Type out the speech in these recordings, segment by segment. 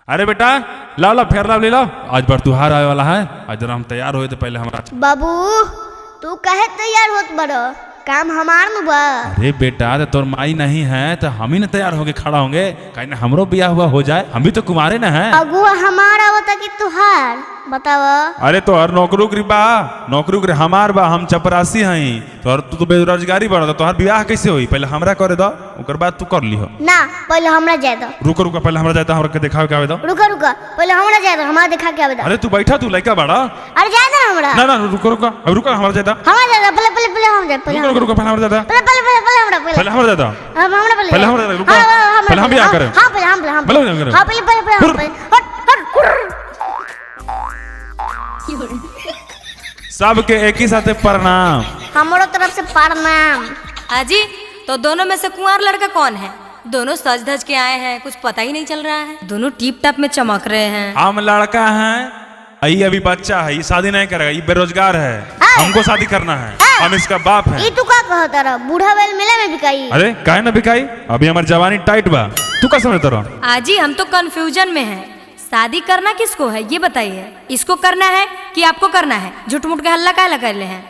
अरे बेटा लाओ ला फेर लाओ ले लो, आज बार त्योहार आने वाला है। आज जरा हम तैयार हुए तो पहले हमारा बाबू तू कहे तैयार होत बड़ो, काम हमार न बा। अरे बेटा तो तोर माई नहीं है तो हम ही ना तैयार होके खड़ा होंगे, कहीं ना हमरो ब्याह हुआ हो जाए, हम भी तो कुमारे ना हैं। अगुआ हमारा होता कि तुहार बताव। अरे तो हर नौकरी बा, नौकरी हमार बा, हम चपरासी हई तो तू तो बेरोजगारी बड़ा, तो हर ब्याह कैसे होई? पहले हमरा करे दो, ओकर बाद तू कर लिहो। ना पहले हमरा जाए दो। रुको रुको पहले हमरा जाता, हमरा के दिखावे के आवे दो। रुका रुका पहले हमरा जाए दो, हमरा दिखा के आवे दो। अरे तू बैठा, तू लड़का बड़ा। अरे जाए दो हमरा। ना ना रुको रुको, अब रुको हमरा जाता। हमरा जाए दो, पहले पहले पहले हम जाए, पहले रुको रुको पहले हमरा जाता, पहले पहले पहले पहले हमरा पहले हमरा जाता, हमरा पहले पहले हमरा रुको, पहले हम ब्याह करें। हां पहले हम पहले हम करें। हां पहले पहले पहले सबके एक ही साथे प्रणाम। हमरो तरफ से प्रणाम। आजी तो दोनों में से कुंवार लड़का कौन है? दोनों सज धज के आए हैं, कुछ पता ही नहीं चल रहा है। दोनों टीप टाप में चमक रहे हैं। हम लड़का हैं, ये अभी बच्चा है, ये शादी नहीं करेगा, ये बेरोजगार है, हमको शादी करना है, हम इसका बाप है। ई तू का कहत रहा? बूढ़ा बैल मेला में बिकाई। अरे काहे ना बिकाई, अभी हमारी जवानी टाइट बा, तू का समझता रहा? आजी हम तो कंफ्यूजन में हैं, शादी करना किसको है ये बताइए। इसको करना है कि आपको करना है? झूठ मूठ के हल्ला काहे कर ले हैं?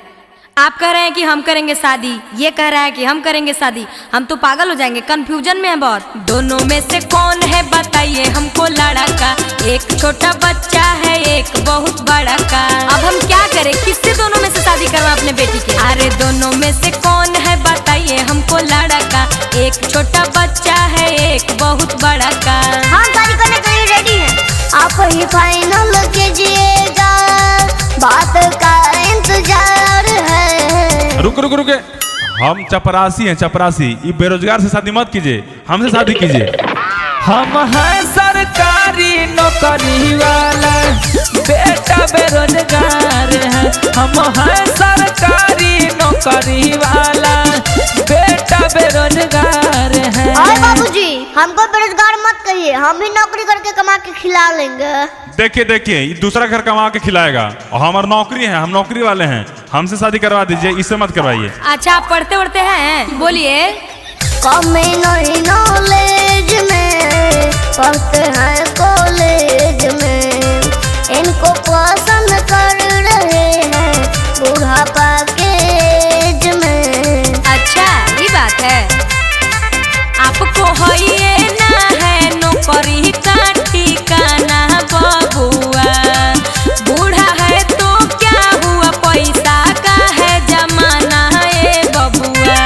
आप कह रहे हैं कि हम करेंगे शादी, ये कह रहा है कि हम करेंगे शादी, हम तो पागल हो जाएंगे, कंफ्यूजन में है बहुत। दोनों में से कौन है बताइए हमको लड़का? एक छोटा बच्चा है, एक बहुत बड़ा का। अब हम क्या करें, किससे दोनों में से शादी करवा अपने बेटी के? अरे दोनों में से कौन है बताइए हमको लड़का? एक छोटा बच्चा है, एक बहुत बड़ा का। हम शादी करने के लिए रेडी हैं, आप ही फाइनल कीजिएगा, बात का इंतजार है। रुक रुक रुके, हम चपरासी हैं, चपरासी, ये बेरोजगार से शादी मत कीजिए, हमसे शादी कीजिए। हम हैं सरकारी नौकरी वाला, बेटा बेरोजगार है। हम हैं सरकारी नौकरी वाला, बेटा बेरोजगार है। अरे बाबूजी हमको बेरोजगार मत कहिए, हम भी नौकरी करके कमा के खिला लेंगे। देखिए देखिए, ये दूसरा घर कमा के खिलाएगा और हमारी नौकरी है, हम नौकरी वाले हैं, हमसे शादी करवा दीजिए, इससे मत करवाइए। अच्छा आप पढ़ते वढ़ते हैं? बोलिए। कम नहीं नॉलेज में पढ़ते हैं कॉलेज में, इनको पसंद कर रहे हैं बुढ़ापा के एज में। अच्छा ये बात है, आपको होइए ना है नौकरी का ठिकाना बबुआ। बूढ़ा है तो क्या हुआ, पैसा का है जमाना है बबुआ।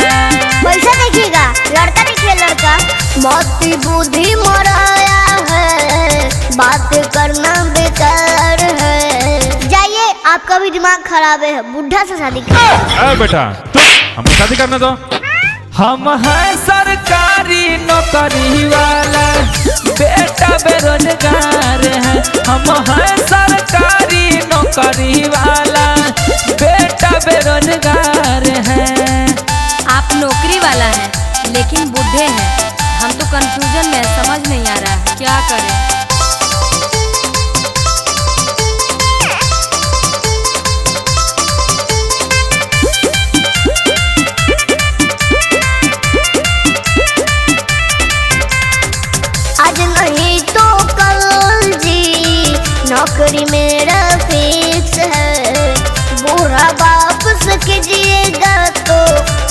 पैसा देखिएगा, लड़का देखिए लड़का, मोती बुद्धि मराया है, बात करना बेकार है। जाइए आपका भी दिमाग खराब है, बुढ़ा से शादी कीजिए। बेटा तू हमको शादी करने दो। हम हैं सरकारी नौकरी वाला, बेटा बेरोजगार है। हम हैं सरकारी नौकरी वाला, बेटा बेरोजगार है। आप नौकरी वाला है लेकिन बूढ़े हैं, हम तो कंफ्यूजन में, समझ नहीं आ रहा है क्या करें। आज नहीं तो कल जी नौकरी मेरा फिक्स है, बुरा वापस कीजिएगा तो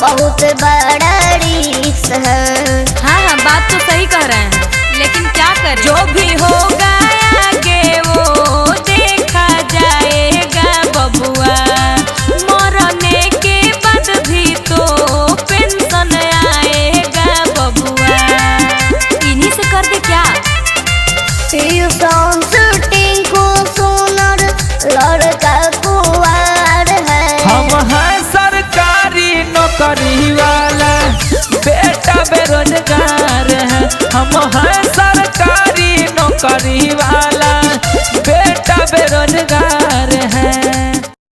बहुत बड़ा रिस्क है। हाँ हाँ बात तो सही कह रहे हैं, लेकिन क्या करें? जो भी होगा आगे वो देखा जाएगा बबुआ, मरने के बाद भी तो पेंशन आएगा बबुआ। इन्हीं से कर दे क्या? ट्यूशन शूटिंग को सुनर लड़का कुंवार है। हम हैं सरकारी नौकरी वाला, बेटा बेरोजगार है। हम हैं